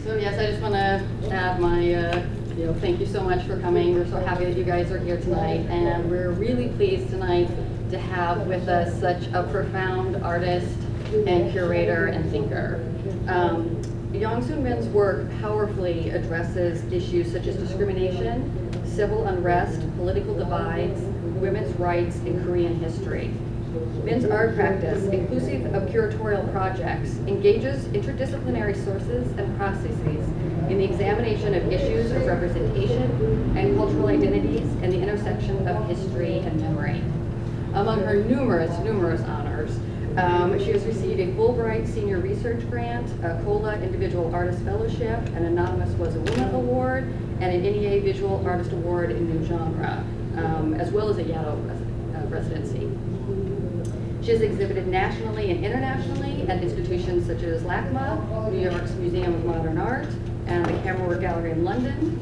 So yes, I just want to add my, thank you so much for coming. We're so happy that you guys are here tonight, and we're really pleased tonight to have with us such a profound artist and curator and thinker. Yang Soon Min's work powerfully addresses issues such as discrimination, civil unrest, political divides, women's rights, and Korean history. Min's art practice, inclusive of curatorial projects, engages interdisciplinary sources and processes in the examination of issues of representation and cultural identities and the intersection of history and memory. Among her numerous honors, she has received a Fulbright Senior Research Grant, a COLA Individual Artist Fellowship, an Anonymous Was a Woman Award, and an NEA Visual Artist Award in New Genre, as well as a Yaddo residency. She has exhibited nationally and internationally at institutions such as LACMA, New York's Museum of Modern Art, and the Camera Gallery in London,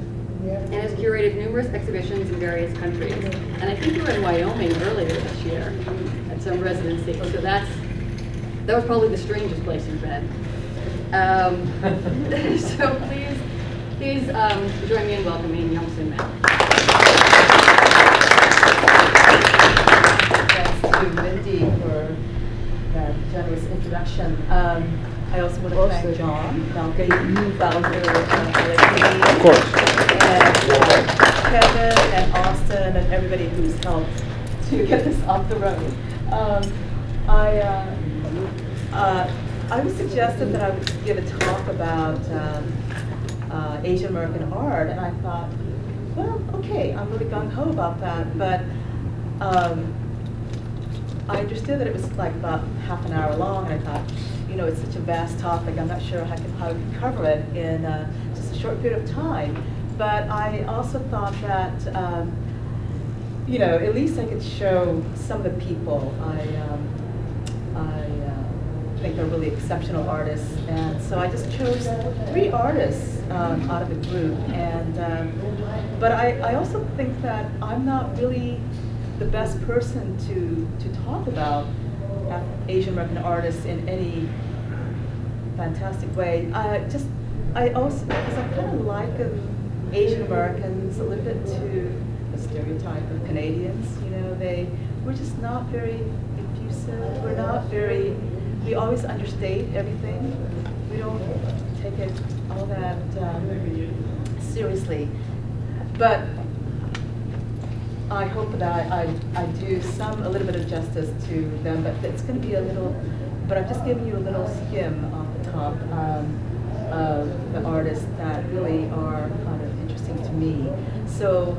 and has curated numerous exhibitions in various countries. And I think you were in Wyoming earlier this year at some residency, so that was probably the strangest place you've been. So please join me in welcoming Yang Soon Min. To Mindy for that generous introduction. I also want to thank John Malky, who founder LAPD, Of course. and Kevin and Austin and everybody who's helped to get this off the road. I was suggested that I would give a talk about Asian American art, and I thought, well, okay, I'm really gung-ho about that, but I understood that it was like about half an hour long, and I thought, it's such a vast topic, I'm not sure how I can cover it in just a short period of time. But I also thought that, at least I could show some of the people I think are really exceptional artists. And so I just chose 3 artists out of the group. And but I also think that I'm not really the best person to talk about Asian American artists in any fantastic way. I also, because I kind of like Asian Americans a little bit to the stereotype of Canadians. We're just not very effusive. We're not very, we always understate everything. We don't take it all that seriously. But I hope that I do a little bit of justice to them, but it's going to be but I'm just giving you a little skim off the top of the artists that really are kind of interesting to me. So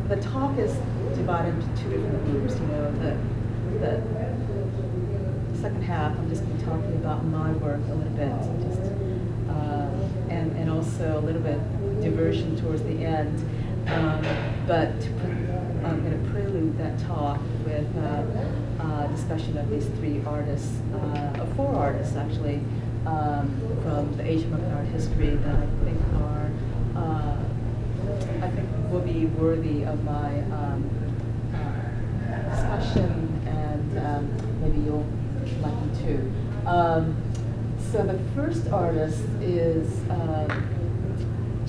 the talk is divided into 2 different groups. The second half, I'm just going to be talking about my work a little bit, and also a little bit diversion towards the end. But I'm going to prelude that talk with a discussion of these 3 artists, 4 artists actually, from the Asian American art history that I think will be worthy of my discussion, and maybe you'll like them too. So the first artist is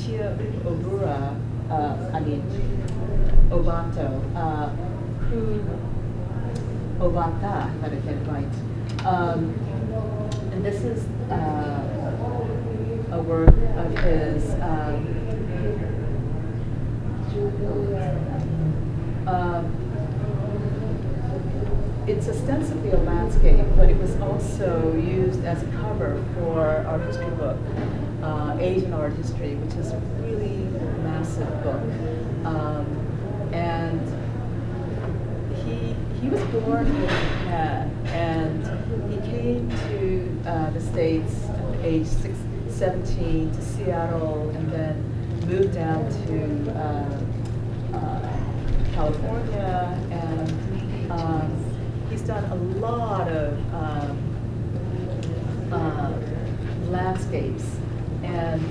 Chia Obura. Obato, Obata, if I get it right. And this is a work of his. It's ostensibly a landscape, but it was also used as a cover for our history book, Asian Art History, which is a really massive book. And he was born in Japan, and he came to the States at age 17 to Seattle, and then moved down to California, and he's done a lot of landscapes, and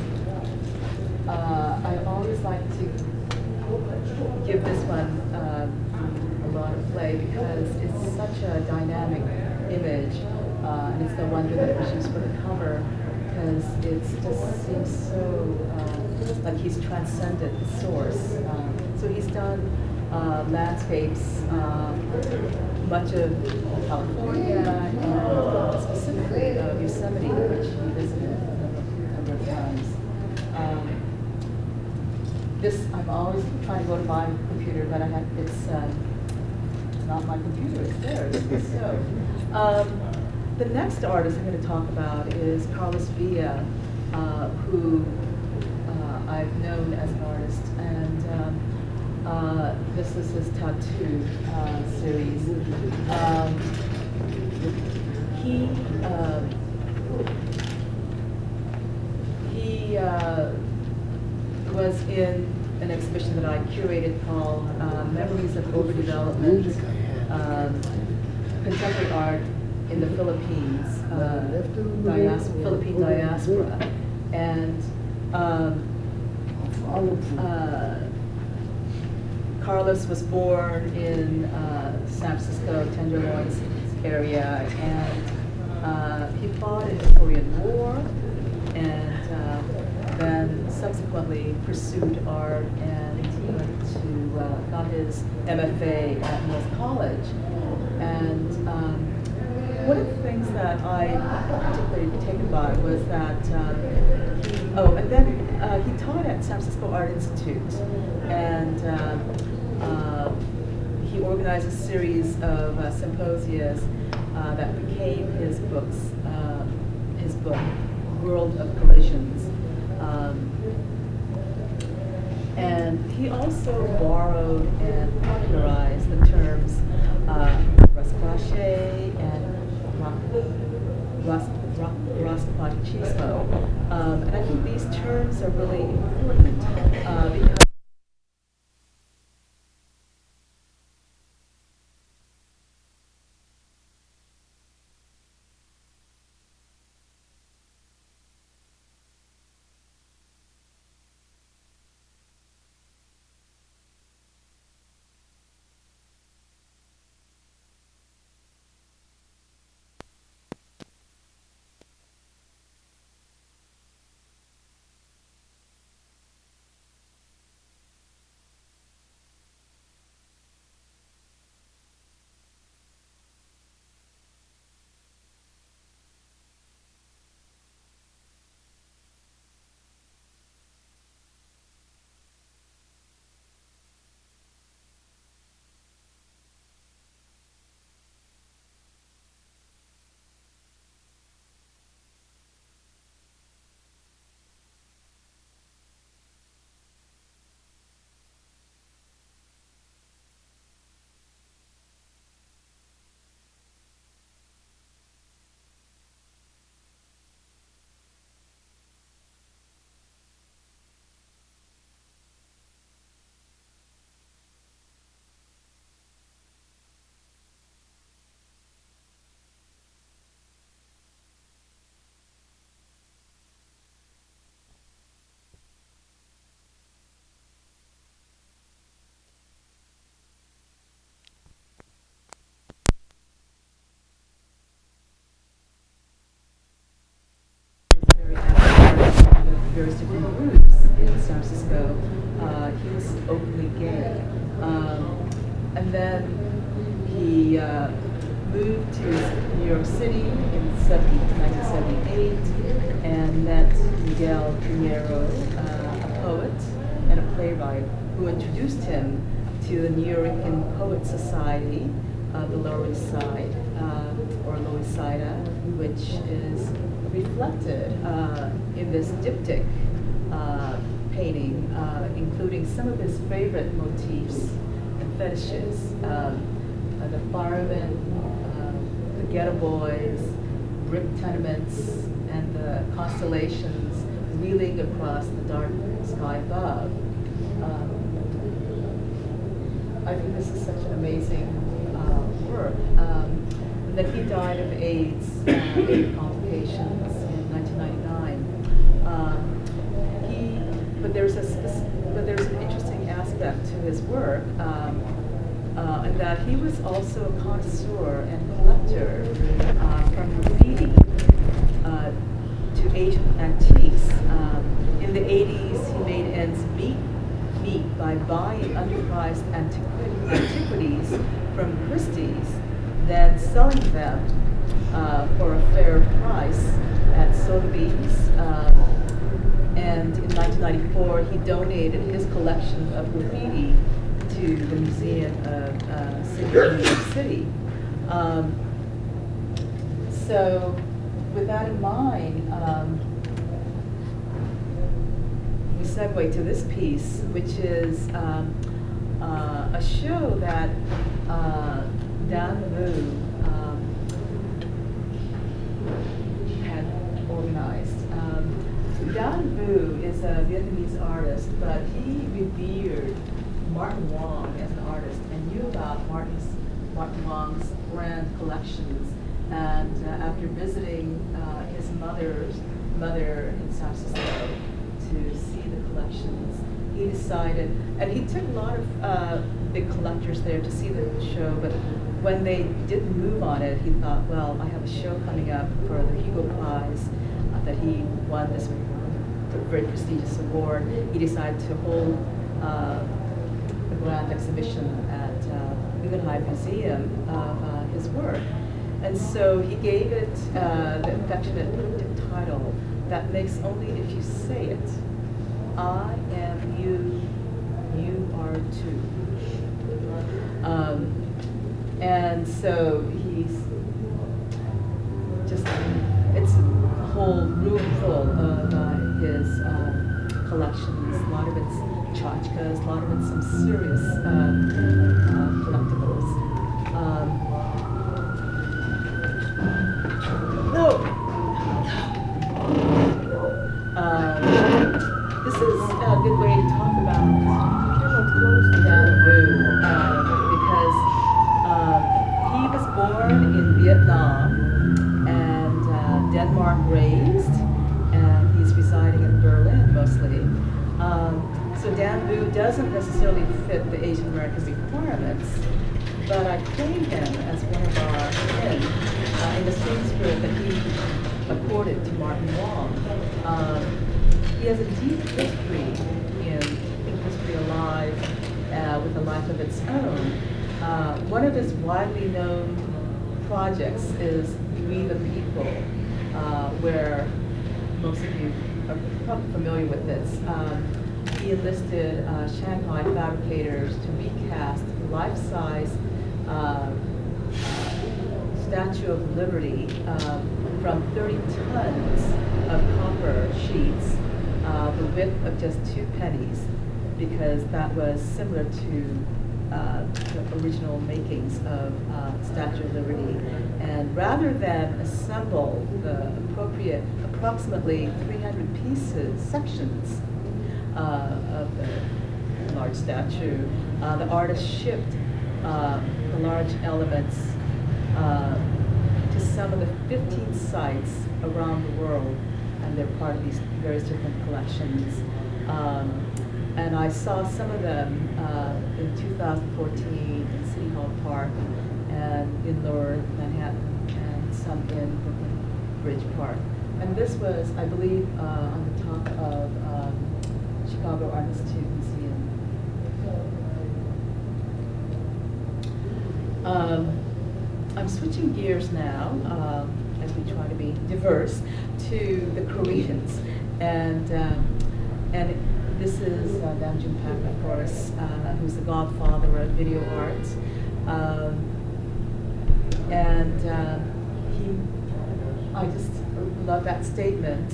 I always like to give this one a lot of play because it's such a dynamic image, and it's no wonder that it was used for the cover. because it just seems so like he's transcended the source. So he's done landscapes, much of California, and specifically Yosemite, which he visited a number of times. I'm always trying to go to my computer, but it's not my computer, it's theirs. So, the next artist I'm going to talk about is Carlos Villa, who I've known as an artist, and this is his tattoo series. He was in an exhibition that I curated called Memories of Overdevelopment, Contemporary Art in the Philippines, Philippine Diaspora. And Carlos was born in San Francisco, Tenderloins area, and he fought in the Korean War, and then subsequently pursued art and got his MFA at Mills College. And one of the things that I was particularly taken by was that, and then he taught at San Francisco Art Institute, and he organized a series of symposia that became his book, World of Collisions. And he also borrowed and popularized the terms rasclache and rasclachismo. And I think these terms are really important because various different groups in San Francisco. He was openly gay. And then he moved to New York City in 1978 and met Miguel Pinheiro, a poet and a playwright, who introduced him to the New Yorker Poet Society, the Lower East Side, or Lower East Side, which is reflected in this diptych painting, including some of his favorite motifs and fetishes. The firemen, the ghetto boys, brick tenements, and the constellations wheeling across the dark sky above. I think this is such an amazing work. And then he died of AIDS, AIDS complications in 1999. But there's an interesting aspect to his work, in that he was also a connoisseur and collector from graffiti to Asian 80s, he made ends meet by buying underpriced antiquities from Christie's, then selling them for a fair price at Sotheby's. And in 1994, he donated his collection of graffiti to the Museum of New York City. So with that in mind, we segue to this piece, which is a show that Dan Vu had organized. Dan Vu is a Vietnamese artist, but he revered Martin Wong as an artist and knew about Martin Wong's grand collections. And after visiting his mother in San Francisco to see the collections, he decided, and he took a lot of big collectors there to see the show, but when they didn't move on it, he thought, well, I have a show coming up for the Hugo Prize that he won this very prestigious award. He decided to hold a grand exhibition at Guggenheim Museum of his work. And so he gave it the affectionate cryptic title that makes only if you say it. I am you, you are too. And so he's just, it's a whole room full of his collections. A lot of it's tchotchkes, a lot of it's some serious collectibles. This is a good way to talk about Dan Vu, because he was born in Vietnam and Denmark raised, and he's residing in Berlin mostly. So Dan Vu doesn't necessarily fit the Asian American requirements, but I claim him as one of our kin in the same spirit that he accorded to Martin Wong. He has a deep history in History Alive with a life of its own. One of his widely known projects is We the People, where most of you are probably familiar with this. He enlisted Shanghai fabricators to recast life-size Statue of Liberty from 30 tons of copper sheets, the width of just 2 pennies, because that was similar to the original makings of Statue of Liberty. And rather than assemble the approximately 300 pieces, sections of the large statue, the artist shipped the large elements to some of the 15 sites around the world, and they're part of these various different collections. And I saw some of them in 2014 in City Hall Park and in Lower Manhattan, and some in Brooklyn Bridge Park. And this was, I believe, on the top of Chicago Art Institute Museum. I'm switching gears now, as we try to be diverse, to the Koreans. And this is Nam June Pak, of course, who's the godfather of video art. I just love that statement,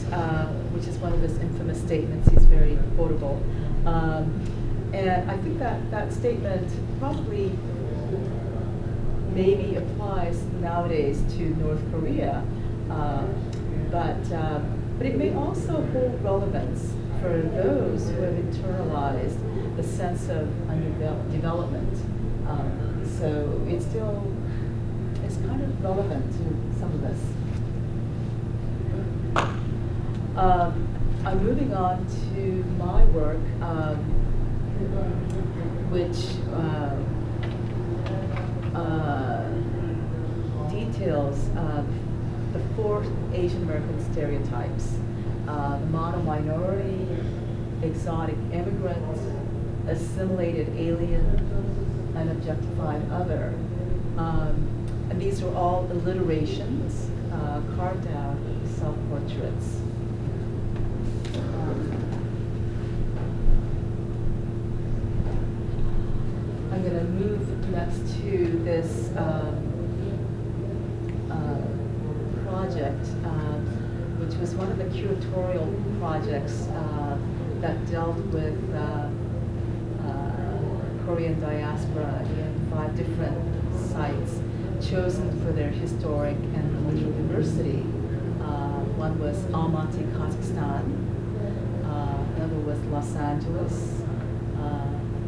which is one of his infamous statements. He's very quotable. And I think that statement probably maybe applies nowadays to North Korea, but it may also hold relevance for those who have internalized the sense of underdevelopment. So it's kind of relevant to some of us. I'm moving on to my work, which details the 4 Asian American stereotypes: the mono minority, exotic immigrant, assimilated alien, and objectified other. And these are all alliterations carved out of self-portraits. I'm going to move next to this project, which was one of the curatorial projects that dealt with Korean diaspora in 5 different sites chosen for their historic and cultural diversity. One was Almaty, Kazakhstan. Another was Los Angeles.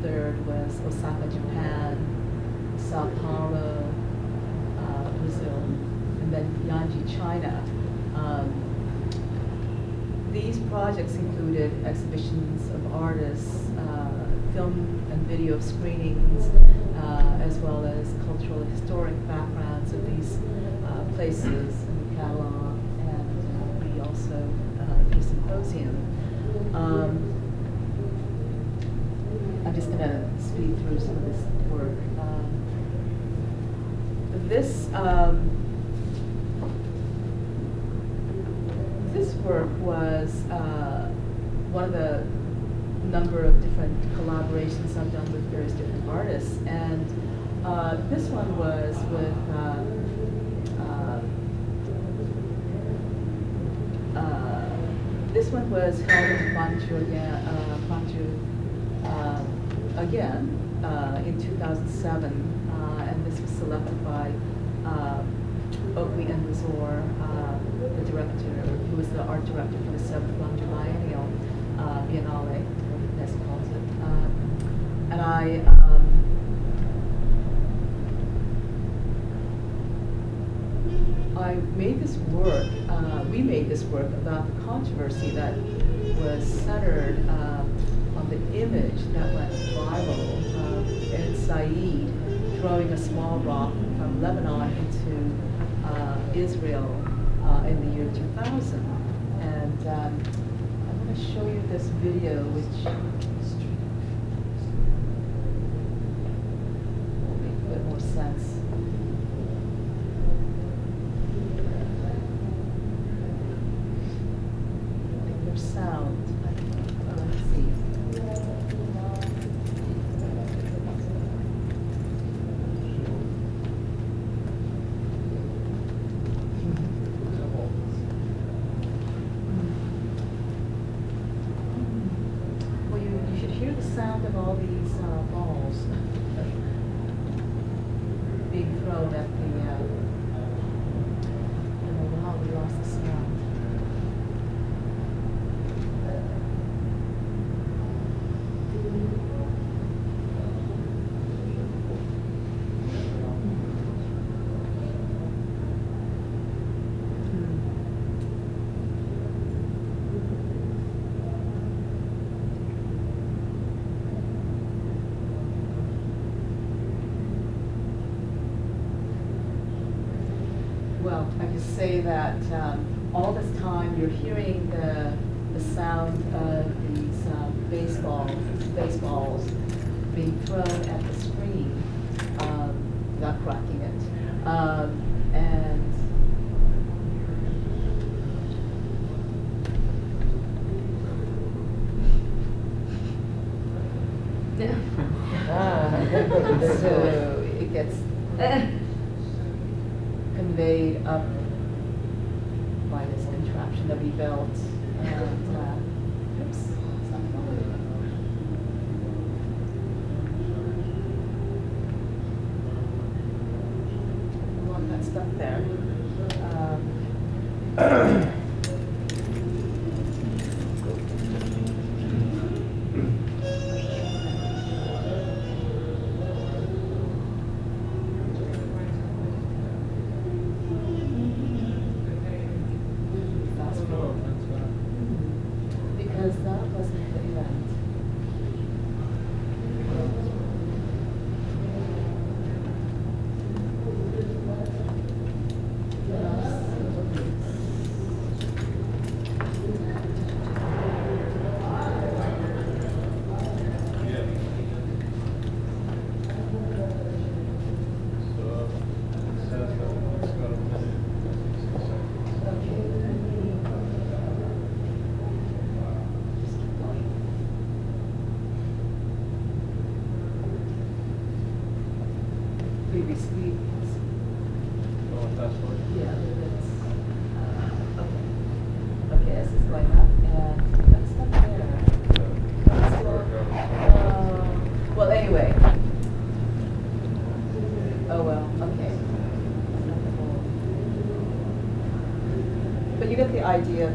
Third was Osaka, Japan. Sao Paulo, Brazil. And then Yanji, China. These projects included exhibitions of artists, film and video screenings, as well as cultural and historic backgrounds of these places in the catalog, and we also do a symposium. I'm just going to speed through some of this work. This work was one of the number of different collaborations I've done with various different artists, and this one was with this one was held in Gwangju again in 2007, and this was selected by Oakley and Razor, the director, who was the art director for the 7th Gwangju Biennial Biennale, as he calls it. And I made this work, we made this work about the controversy that was centered on the image that went viral of Ed Said throwing a small rock from Lebanon into Israel in the year 2000. And I'm going to show you this video, which will make a bit more sense. I think there's sound. Let's see. Well, you should hear the sound of all these balls being thrown at the. Wow, we lost the sound. Well, I can say that all this time you're hearing the sound of these baseballs being thrown at the screen, without cracking it, and so it gets conveyed up by this contraption that we built, and oops, it's not going. A lot got stuck there. Fast forward.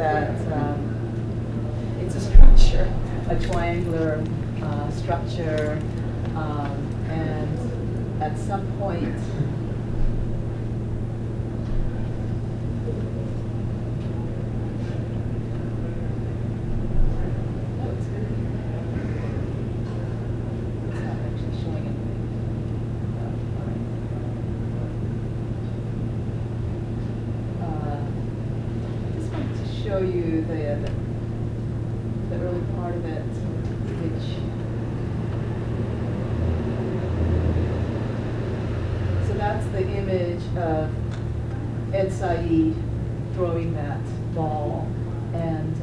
that it's a structure, a triangular structure, and at some point, it's not actually showing anything. I just wanted to show you the early part of it, which so that's the image of Ed Said throwing that ball, and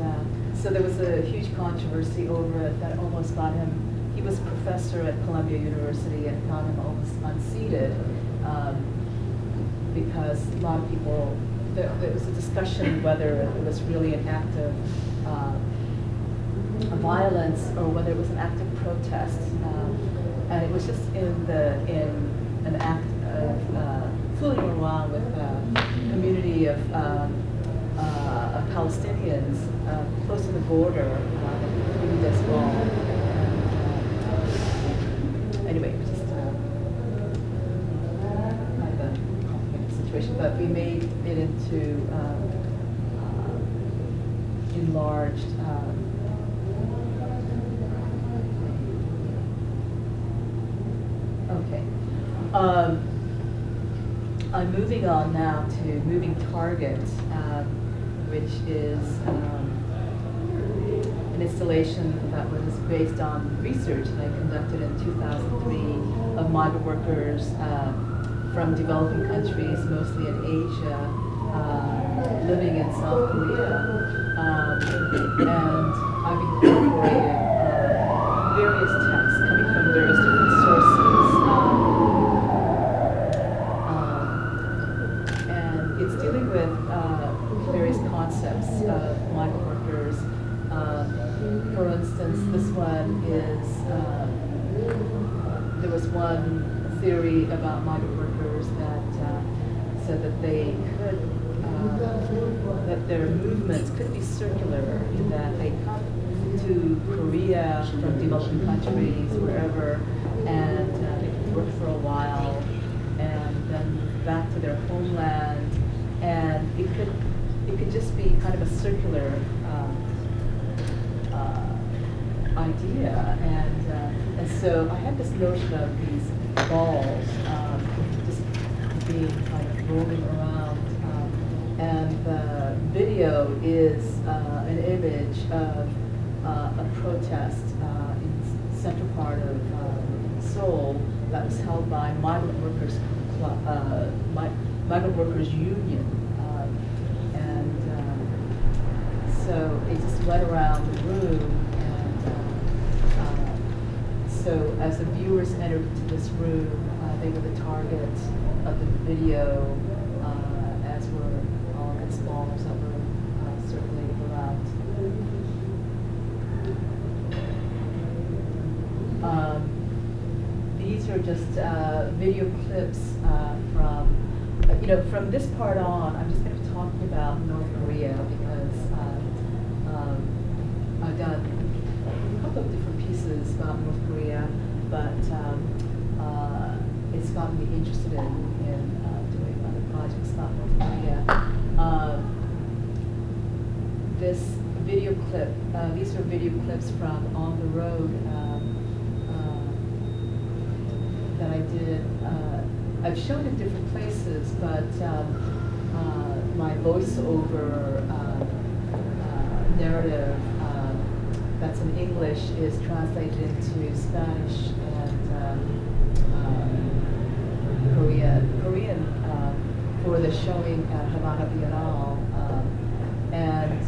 so there was a huge controversy over it that almost got him. He was a professor at Columbia University and got him almost unseated because a lot of people. There was a discussion whether it was really an act of violence or whether it was an act of protest, and it was just in an act of fooling around with a community of Palestinians close to the border through this wall. Anyway, it was just kind of a complicated situation, but we made it into enlarged. Okay. I'm moving on now to Moving Target, which is an installation that was based on research that I conducted in 2003 of migrant workers from developing countries, mostly in Asia, living in South Korea. And I've incorporated various texts coming from various different sources. And it's dealing with various concepts of migrant workers. For instance, this one is, there was one theory about migrant workers that said that they could, that their movements could be circular, in that they come to Korea from developing countries, wherever, and they could work for a while, and then move back to their homeland, and it could just be kind of a circular idea, and so I had this notion of these balls just being kind of rolling around, and the video is an image of a protest in the central part of Seoul that was held by Migrant Workers Migrant Workers Union, and so it just went around the room. So as the viewers entered into this room, they were the target of the video, as were all of its balls that were circulating around. These are just video clips from, from this part on. I'm just going to be talking about North Korea because I've done a couple of different pieces about North Korea, but it's gotten me interested in doing other projects about North Korea. This video clip, these are video clips from On the Road that I did. I've shown in different places, but my voiceover narrative that's in English is translated into Spanish and Korean for the showing at Havana Biennale. And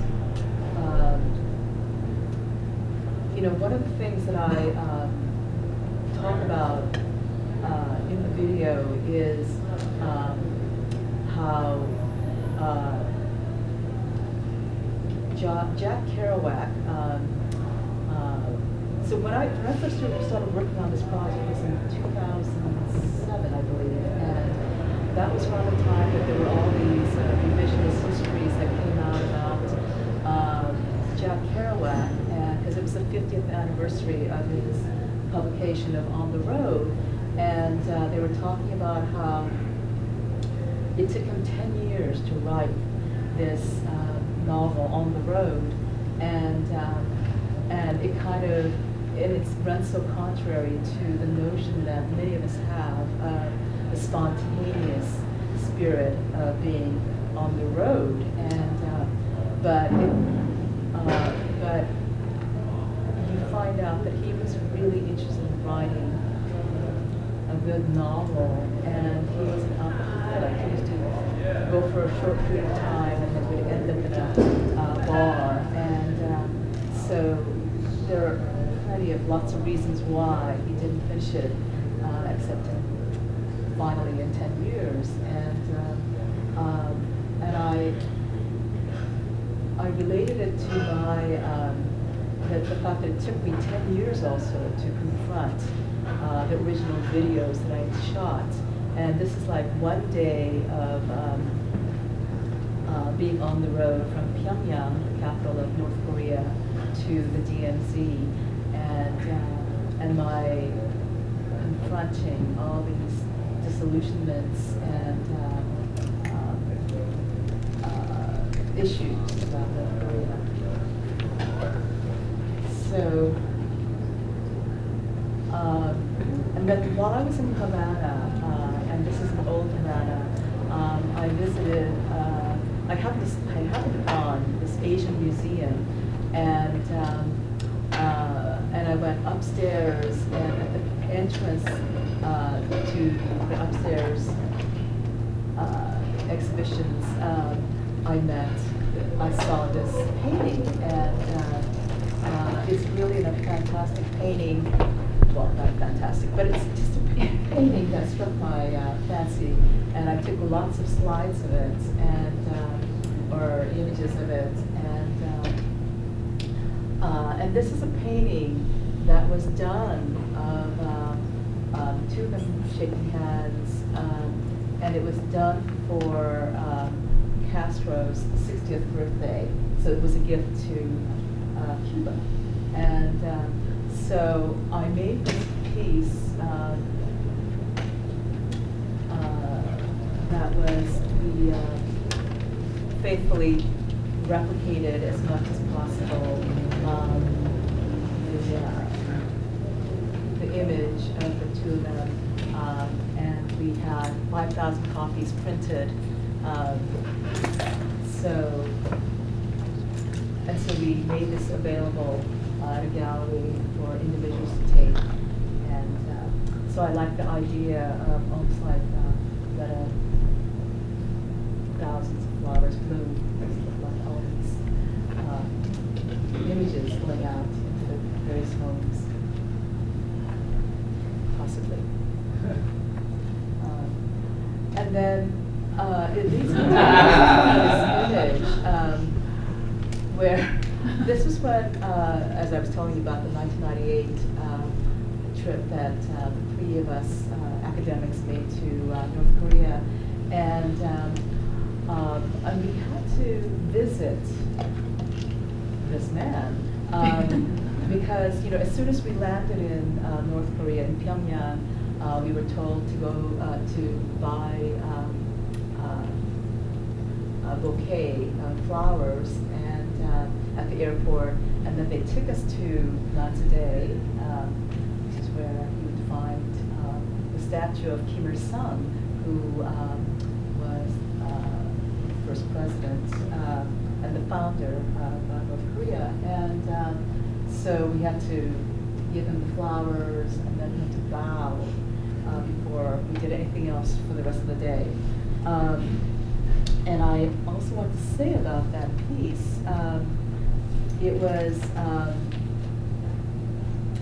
one of the things that I talk about in the video is how Jack Kerouac. So when I first started working on this project, it was in 2007, I believe, and that was around the time that there were all these revisionist histories that came out about Jack Kerouac, because it was the 50th anniversary of his publication of On the Road, and they were talking about how it took him 10 years to write this novel, On the Road, and it kind of, and it's run so contrary to the notion that many of us have of the spontaneous spirit of being on the road, but you find out that he was really interested in writing a good novel, and he was an alcoholic. He used to go for a short period of time and then would end up in a bar, and so there are lots of reasons why he didn't finish it, except finally in 10 years, and I related it to the fact that it took me 10 years also to confront the original videos that I had shot. And this is like one day of being on the road from Pyongyang, the capital of North Korea, to the DMZ, and my confronting all these disillusionments and issues about North Korea. So, and then while I was in Havana, and this is an old Havana, I visited, I happened upon this Asian museum, and I went upstairs, and at the entrance to the upstairs exhibitions, I saw this painting, and it's really a fantastic painting. Well, not fantastic, but it's just a painting that struck my fancy, and I took lots of slides of it, or images of it, and this is a painting that was done of two of them shaking hands, and it was done for Castro's 60th birthday, so it was a gift to Cuba. And so I made this piece that was faithfully replicated as much as possible the image of the two of them, and we had 5,000 copies printed. So we made this available at a gallery for individuals to take, and so I like the idea of almost like that thousands of flowers bloom, like all these images going out into the various homes, possibly. And then it leads me to this image where this was when, as I was telling you about the 1998 trip that the three of us academics made to North Korea, and we had to visit this man because as soon as we landed in North Korea in Pyongyang, we were told to go to buy a bouquet of flowers at the airport, and then they took us to Nanzade, which is where you would find the statue of Kim Il-sung, who was the first president and the founder of North Korea. And so we had to give him the flowers, and then we had to bow before we did anything else for the rest of the day. And I also want to say about that piece, it was,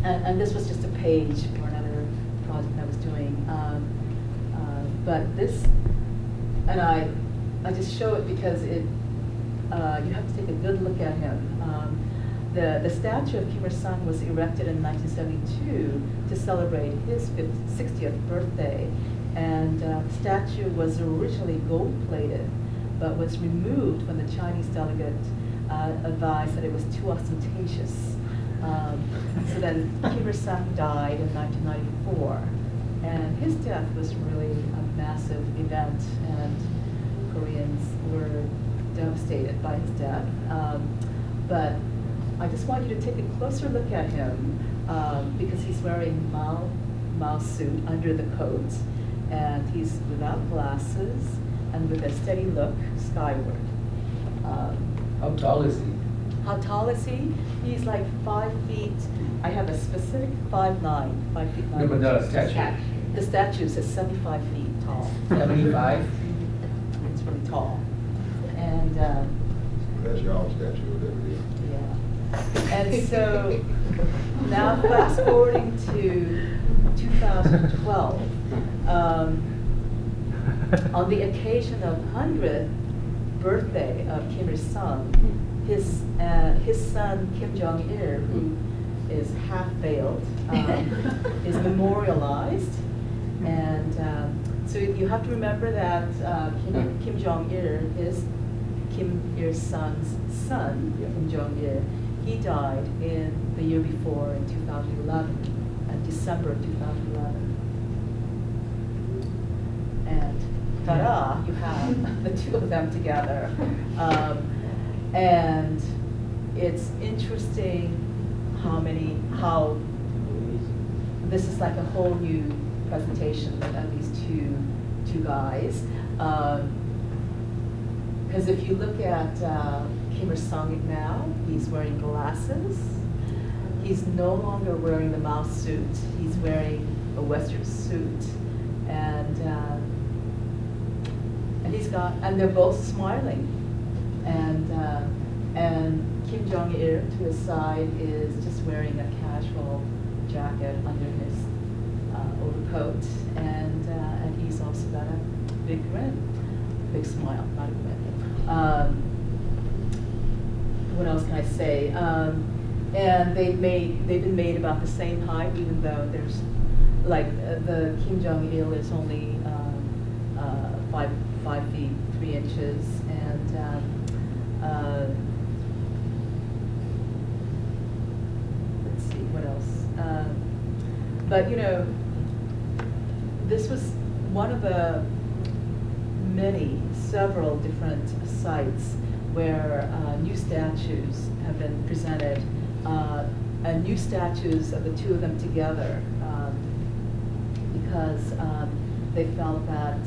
and this was just a page for another project I was doing, but this, and I just show it because it, you have to take a good look at him. The statue of Kim Il-sung was erected in 1972 to celebrate his 60th birthday, and the statue was originally gold-plated, but was removed when the Chinese delegate advised that it was too ostentatious. So then Kim Il-sung died in 1994, and his death was really a massive event, and Koreans were devastated by his death. But I just want you to take a closer look at him because he's wearing Mao suit under the coat, and he's without glasses and with a steady look skyward. How tall is he? How tall is he? He's like 5 feet. I have a specific 5'9", 5 feet 9. No, but the statue. The statue is 75 feet tall. 75? It's really tall. And That's y'all's statue, whatever it is. yeah. And so now fast forwarding to 2012, on the occasion of 100th birthday of Kim Il-sung, his son Kim Jong-il, who is half veiled, is memorialized. And so you have to remember that Kim Jong-il is Kim Il-sung's son, Kim Jong-il. He died in the year before, in 2011, December of 2011. And ta-da, you have the two of them together. And it's interesting how this is like a whole new presentation of these two guys. Because if you look at Kim Il-sung now, he's wearing glasses. He's no longer wearing the Mao suit. He's wearing a Western suit, and they're both smiling. And Kim Jong-il to his side is just wearing a casual jacket under his overcoat, and he's also got a big grin, big smile, not a grin. What else can I say? And they've been made about the same height, even though there's like the Kim Jong-il is only 5 feet 3 inches, and let's see what else. But you know, this was one of the several different sites where new statues have been presented, and new statues of the two of them together, because they felt that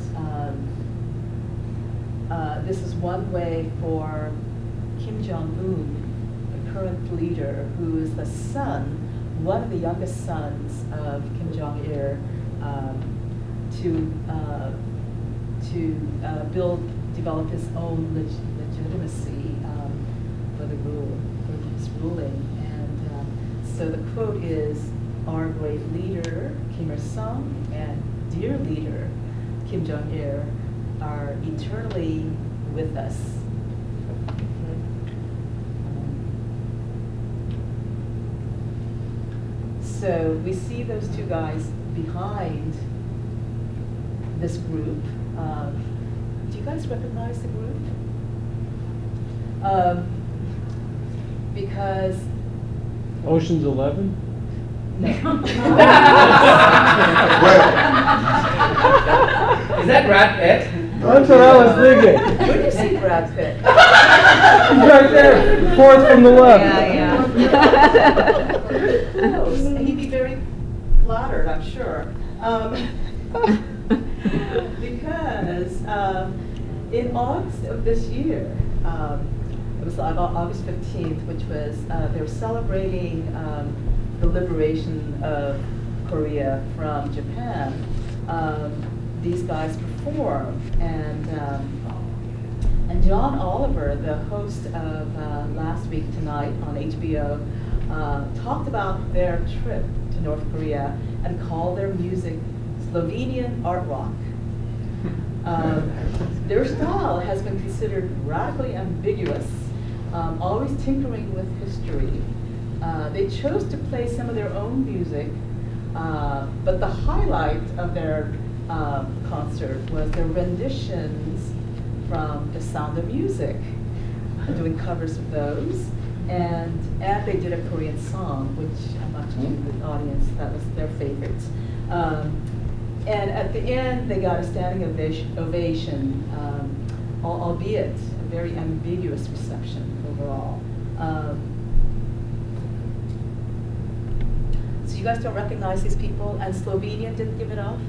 this is one way for Kim Jong-un, the current leader, who is the son, one of the youngest sons of Kim Jong-il, to develop his own legitimacy for his ruling. And so the quote is, "Our great leader, Kim Il-sung, and dear leader, Kim Jong-il, are eternally with us." So we see those two guys behind this group. Do you guys recognize the group? Because Ocean's 11? no. Is that Brad Pitt? That's what I was thinking. Where do you see Brad Pitt? He's right there, fourth from the left. Oh, he'd be very flattered, I'm sure. Because in August of this year, it was August 15th, which was, they were celebrating the liberation of Korea from Japan. These guys performed, and John Oliver, the host of Last Week Tonight on HBO, talked about their trip to North Korea and called their music Slovenian art rock. Their style has been considered radically ambiguous, always tinkering with history. They chose to play some of their own music, but the highlight of their concert was their renditions from The Sound of Music. doing covers of those. And they did a Korean song, which I'm not sure the audience, that was their favorites. And at the end, they got a standing ovation, albeit a very ambiguous reception overall. So you guys don't recognize these people, and Slovenia didn't give it off?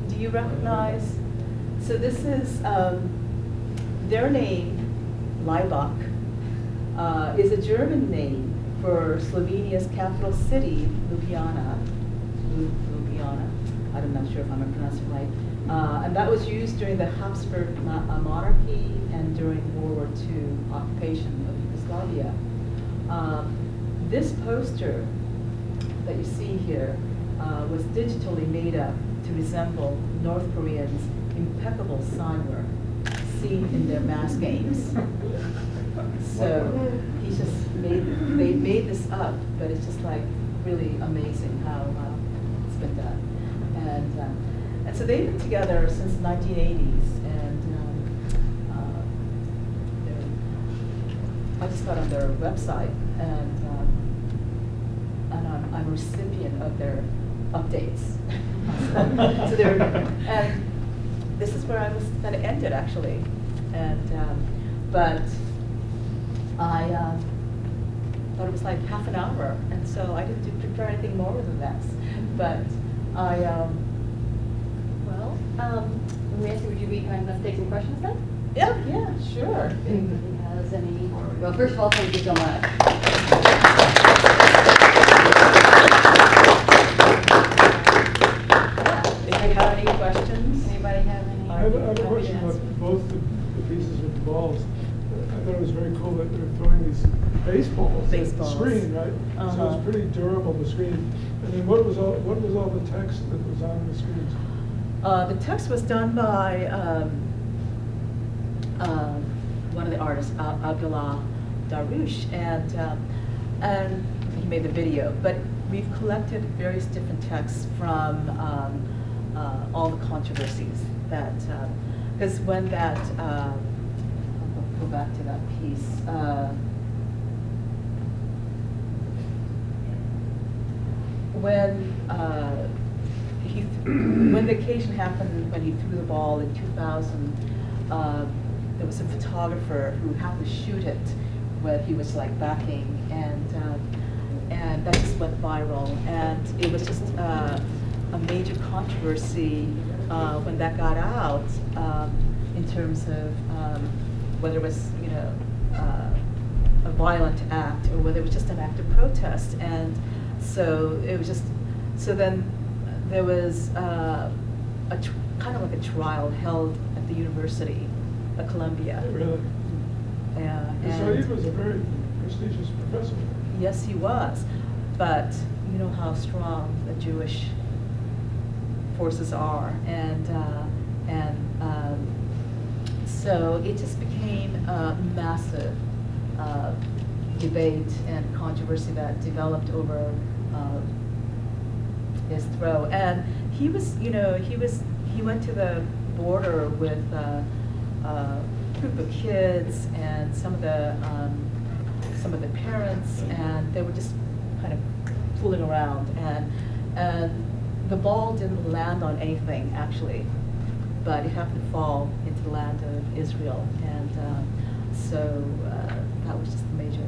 Do you recognize? So this is their name, Laibach, is a German name for Slovenia's capital city, Ljubljana. Ljubljana. I'm not sure if I'm pronouncing it right. And that was used during the Habsburg monarchy and during World War II occupation of Yugoslavia. This poster that you see here was digitally made up to resemble North Koreans' impeccable sign work seen in their mass games. So they made this up, but it's just like really amazing how it's been done. And so they've been together since the 1980s, and I just got on their website, and I'm a recipient of their updates. So and this is where I was going to end it actually, but I thought it was like half an hour, and so I didn't prepare anything more than this. But Would you be kind enough to take some questions then? yeah, sure. If anybody has any, well, first of all, thank you so much. If you have any questions, Anybody have any? I have a question about both the pieces of the balls. I thought it was very cool that they're throwing these baseballs at the Baseballs. screen, right? So Uh-huh. it's pretty durable, the screen. And then what was all the text that was on the screens? the text was done by one of the artists, Abdullah Darush, and he made the video. But we've collected various different texts from all the controversies that, because when that, I'll go back to that piece. When the occasion happened, when he threw the ball in 2000, there was a photographer who happened to shoot it when he was like backing, and that just went viral, and it was just a major controversy when that got out, in terms of whether it was a violent act or whether it was just an act of protest, and so it was just then. There was kind of like a trial held at the University of Columbia. Really? Yeah. Saeed was a very prestigious professor. Yes, he was. But you know how strong the Jewish forces are. So it just became a massive debate and controversy that developed over his throw, and he went to the border with a group of kids and some of the parents, and they were just kind of fooling around, and the ball didn't land on anything actually, but it happened to fall into the land of Israel, and so that was just a major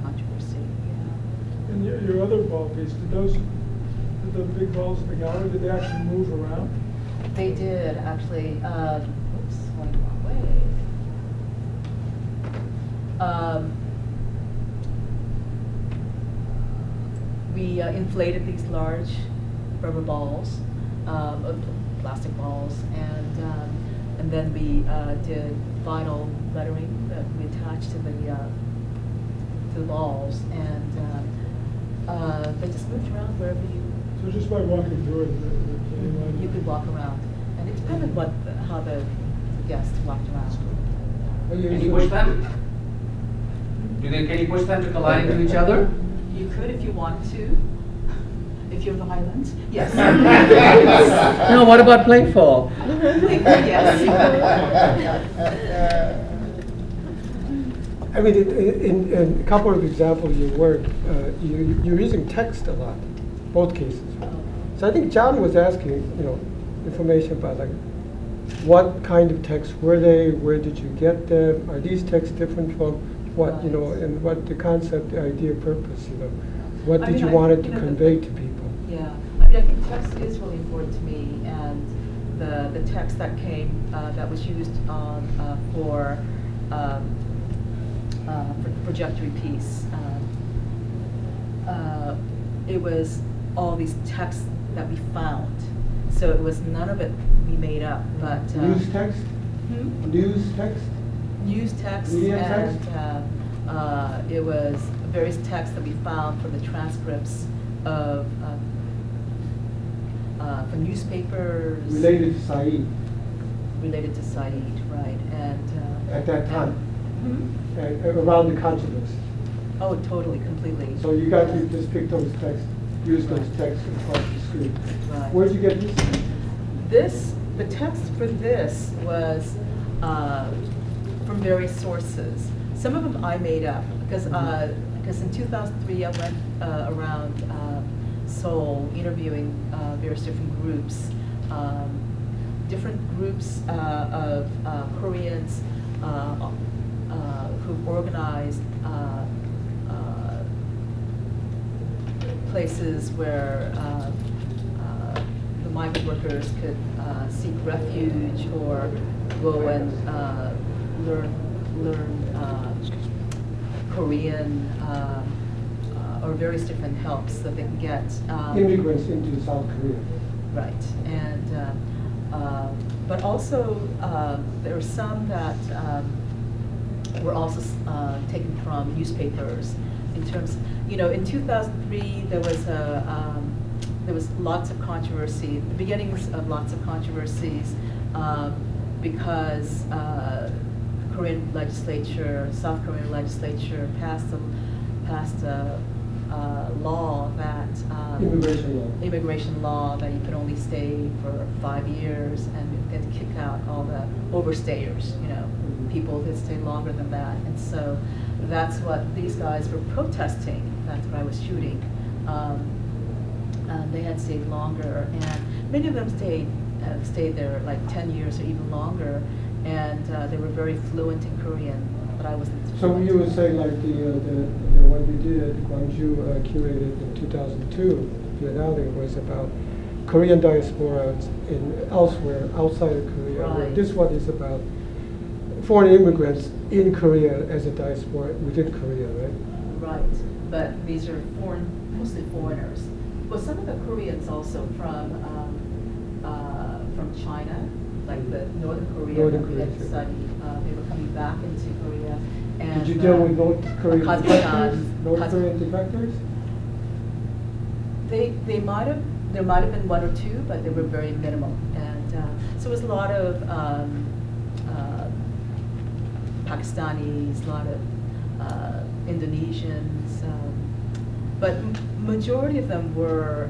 controversy. Yeah. And your other ball piece, did the big balls in the gallery, did they actually move around? They did, actually. Oops, going the wrong way. We inflated these large rubber balls, plastic balls, and then we did vinyl lettering that we attached to the balls, and they just moved around wherever you. So just by walking through it, You could walk around, and it depended how the guests walked around. Can you push them? Can you push them to collide into each other? You could if you wanted to, if you're violent. Yes. No, what about playful? Yes. I mean, in a couple of examples of your work, you're using text a lot, both cases. So I think John was asking, information about like, what kind of texts were they? Where did you get them? Are these texts different from what, and what the concept, the idea, purpose, What I did mean, you I want it think, to you know, convey to people? Yeah, I mean, I think text is really important to me, and the text that came, that was used on, for trajectory piece, it was all these texts that we found. So it was none of it we made up, but. News text? Hmm? News text? News text Media and text? it was various texts that we found from the transcripts of from newspapers Related to Said related to Said, right? And at that time, Mhm. around the controversy. Oh, totally, completely. So you just picked those texts, used those texts across the street. Right. Where'd you get this? The text for this was from various sources. Some of them I made up because in 2003 I went around Seoul interviewing various different groups, of Koreans who've organized places where the migrant workers could seek refuge or go and learn Korean or various different helps that they can get. Immigrants into South Korea. Right, and but also there were some that were also taken from newspapers. In terms, in 2003 there was lots of controversy, the beginnings of lots of controversies, because Korean legislature, South Korean legislature passed a law that immigration law that you could only stay for 5 years and kick out all the overstayers, people that stay longer than that. And so that's what these guys were protesting. That's what I was shooting. They had stayed longer, and many of them stayed there like 10 years or even longer, and they were very fluent in Korean, but I wasn't. So you would say like the what we did, Gwangju curated in 2002, Biennale, was about Korean diaspora elsewhere, outside of Korea. Right. Where this one is about foreign immigrants in Korea as a diaspora within Korea, right? Right, but these are mostly foreigners. Well, some of the Koreans also from China, like the Northern Korea, Northern that we had Korea, studied. They were coming back into Korea. And, Did you deal with North Korean Kazakhstan, defectors? North Korean defectors? There might have been one or two, but they were very minimal. And so it was a lot of Pakistanis, a lot of Indonesians, but majority of them were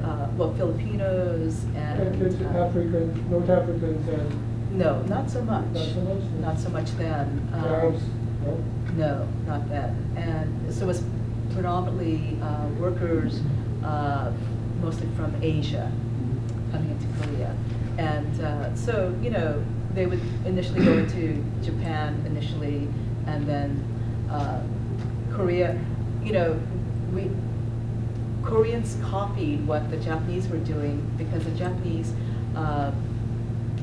Filipinos and African, North Africans, and no, not so much. Not so much? Not so much then. Arabs. No? No, not then. And so it was predominantly workers, mostly from Asia, coming into Korea. And so, they would initially go into Japan initially, and then Korea. Koreans copied what the Japanese were doing, because the Japanese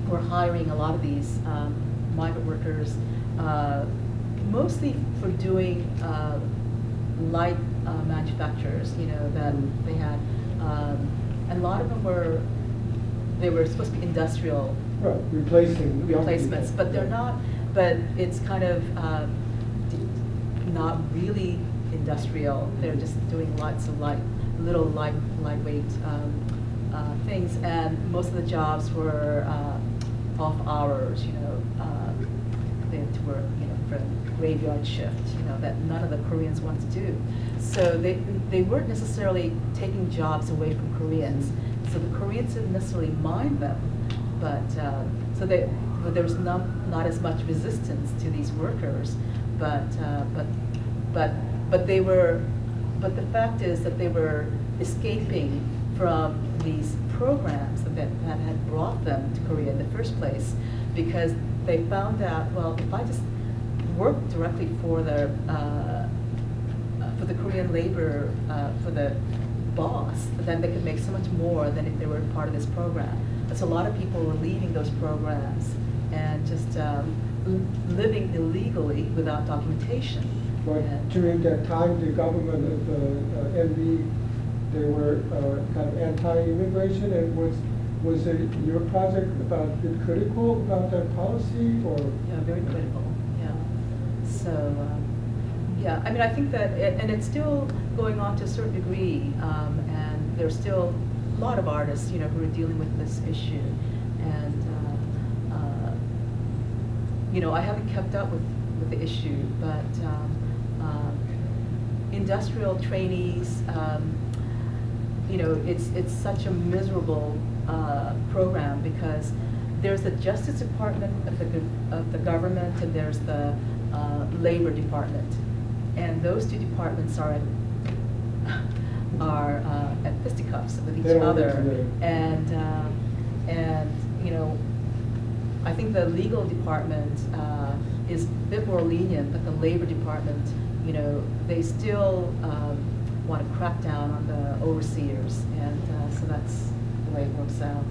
were hiring a lot of these migrant workers, mostly for doing light manufacturers, that they had, and a lot of them were supposed to be industrial Right, replacing young replacements, people. but they're not. But it's kind of not really industrial. They're just doing lots of lightweight things, and most of the jobs were off hours. They had to work, for graveyard shift. That none of the Koreans wanted to do. So they weren't necessarily taking jobs away from Koreans. So the Koreans didn't necessarily mind them, but there was not as much resistance to these workers. But but the fact is that they were escaping from these programs that had brought them to Korea in the first place, because they found out, well, if I just work directly for the Korean labor, for the boss, then they could make so much more than if they were part of this program. And so a lot of people were leaving those programs and just living illegally without documentation. But And- during that time, the government of the NV, they were kind of anti-immigration, and was your project about critical about that policy, or? Yeah, very critical, yeah. So, yeah, I mean, I think that, and it's still going on to a certain degree, and there's still a lot of artists, you know, who are dealing with this issue. And, you know, I haven't kept up with the issue, but industrial trainees, you know, it's such a miserable program, because there's the Justice Department of the government, and there's the Labor Department, and those two departments are at fisticuffs with They each don't work other, together. and you know, I think the legal department is a bit more lenient, but the Labor Department, you know, they still want to crack down on the overseers, and so that's the way it works out.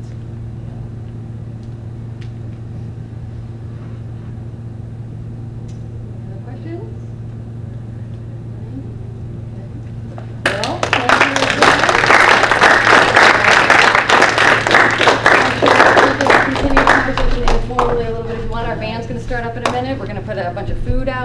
Other questions? Well, thank you again. Continue the conversation informally a little bit if you want. Our band's gonna start up in a minute. We're gonna put a bunch of food out.